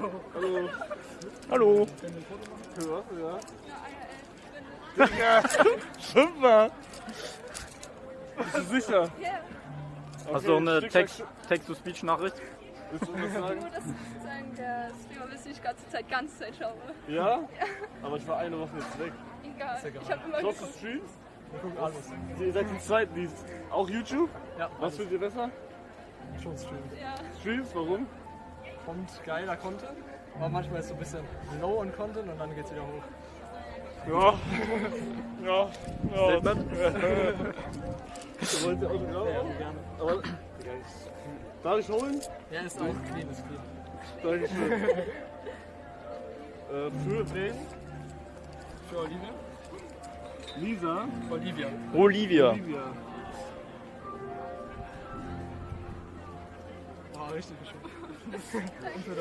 Hallo. Hallo. Für was, ja? Super. Bist du sicher? Ja, Hast du auch eine Stück Text-to-Speech-Nachricht? Willst du was sagen? nur dass ich sozusagen der Streamer bis ich die ganze Zeit schaue. Ja? Aber ich war eine Woche jetzt weg. Egal. Ich habe immer Schaust du geguckt. Streams? Wir gucken alles. Ihr seid die zweiten, die auch YouTube? Ja, Was findet ihr besser? schon streamen. Ja. Streams, warum? Kommt geiler Content, aber manchmal ist so ein bisschen low on Content und dann geht's wieder hoch. Ja. Ja. Ja. Statement? Du wolltest ja Autogramm? Ja, gerne. Aber, darf ich holen? Ja, ist auch clean, ist clean. Dankeschön. Für wen? Für Olivia? Lisa? Olivia. Olivia. Olivia. Oh, richtig geschickt.